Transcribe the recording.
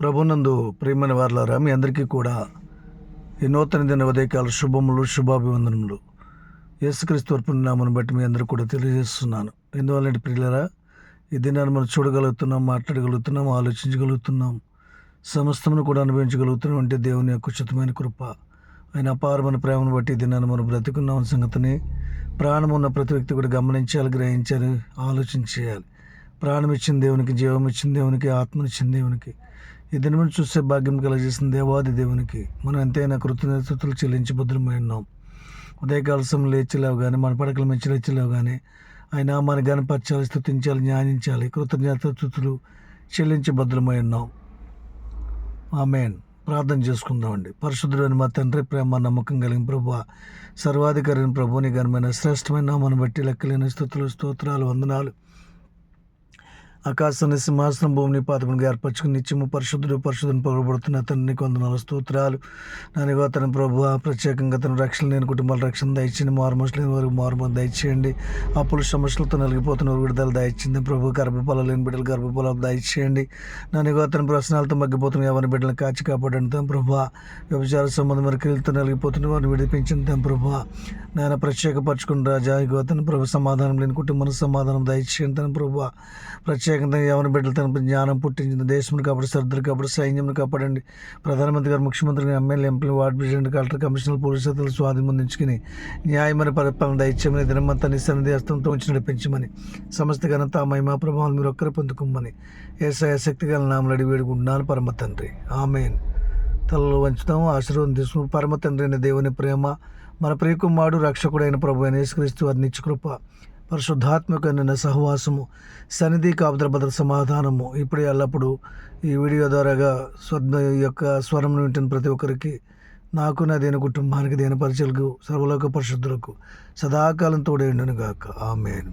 ప్రభునందు ప్రియమైన వారలారా, మీ అందరికీ కూడా ఈ నూతన దిన ఉదయకాల శుభములు, శుభాభివందనములు యేసుక్రీస్తు నామను బట్టి మీ అందరూ కూడా తెలియజేస్తున్నాను. ఎందువల్లంటే ప్రియులారా, ఈ దినాన్ని మనం చూడగలుగుతున్నాం, మాట్లాడగలుగుతున్నాం, ఆలోచించగలుగుతున్నాం, సమస్తమును కూడా అనుభవించగలుగుతున్నాం అంటే దేవుని యొక్క ఉచితమైన కృప. ఆయన అపారమైన ప్రేమను బట్టి ఈ దినాన్ని మనం బ్రతుకున్నాం సంగతిని ప్రాణం ఉన్న ప్రతి వ్యక్తి కూడా గమనించాలి, గ్రహించాలి, ఆలోచించేయాలి. ప్రాణం ఇచ్చిన దేవునికి, జీవం ఇచ్చిన దేవునికి, ఆత్మనిచ్చిన దేవునికి, ఈ దినం చూసే భాగ్యం కలగజేసిన దేవాది దేవునికి మనం ఎంతైనా కృతజ్ఞతలు చెల్లించి భద్రమై ఉన్నాం. ఉదయకాల సమయం లేచిలేవు కానీ, మన పడకల మంచి లేచిలేవు కానీ ఆయన మన గణపరచాలి, స్తుతించాలి, జ్ఞానించాలి, కృతజ్ఞతలు చెల్లించి భద్రమై ఉన్నాం. ఆమేన్. ప్రార్థన చేసుకుందామండి. పరిశుద్ధుడైన మా తండ్రి, ప్రేమ నమ్మకం కలిగిన ప్రభువా, సర్వాధికారైన ప్రభువుని ఘనమైన శ్రేష్టమైన నామమును బట్టి లెక్కలేని స్తుతులు, స్తోత్రాలు, వందనాలు. ఆకాశాన్ని సింహాసనం, భూమిని పాదమునిగా ఏర్పరచుకుని నిత్యము పరిశుద్ధుడు పొగబడుతున్న తండ్రి వందనాలు, స్తోత్రాలు. నానిగా తన ప్రభువా, ప్రత్యేకంగా తన రక్షణ లేని కుటుంబాల రక్షణ దయచేయండి. మారుమనసు లేని వారికి మారుమనసు దయచేయండి. అప్పులు సమస్యలతో నలిగిపోతున్న వారు విడుదల దయచేయండి. ప్రభు గర్భఫలాలు లేని బిడ్డలు గర్భఫలాలు దయచేయండి. నానిగా తన ప్రశ్నలతో మగ్గిపోతున్న ఎవరి బిడ్డలను కాచి కాపాడండి తన ప్రభువా. వ్యభిచార సంబంధమైన క్రియలతో నలిగిపోతున్న వారిని విడిపించింది తన ప్రభువా. నాయన ప్రత్యేకపరచుకుని రాజా, ఇగో తన ప్రభు సమాధానం లేని కుటుంబానికి సమాధానం దయచేయండి తన ప్రభువా. ప్రత్యేకంగా యవన బిడ్డలు తన జ్ఞానం పుట్టించింది. దేశమును కాపాడు, సర్దులు కాపాడు, సైన్యంను కాపాడండి. ప్రధానమంత్రి గారు, ముఖ్యమంత్రి గారు, ఎమ్మెల్యే, ఎంపీలు, ward president, collector, commissioner, police అధికారులు స్వాధీనం ఉంచుకుని న్యాయమైన పరిపాలన దయచేయమని, దినమంతా నిస్సన్నిధి హస్తంతో ఉంచి నడిపించమని, సమస్త ఘనత మహిమా ప్రభావాలు మీరు ఒక్కరు పొందుకోమని యేసయ్య శక్తి గల నామములో అడిగి వేడుకుంటున్నాను పరమ తండ్రి. ఆమేన్. తలలో వంచుతాము, ఆశీర్వాదం తీసుకుని పరమ తండ్రి అయిన దేవుని ప్రేమ, మన ప్రియకుమారుడు రక్షకుడైన ప్రభు అయిన యేసుక్రీస్తు వారి నిత్యకృప, పరిశుద్ధాత్మకమైన సహవాసము, సన్నిధి, కాపుదల, భద్ర, సమాధానము ఇప్పుడు ఎల్లప్పుడూ ఈ వీడియో ద్వారాగా యొక్క స్వరం వింటున్న ప్రతి ఒక్కరికి, నాకు నా దేని కుటుంబానికి, దేని పరిచయలకు, సర్వలోక పరిశుద్ధులకు సదాకాలం తోడేండును గాక. ఆమేన్.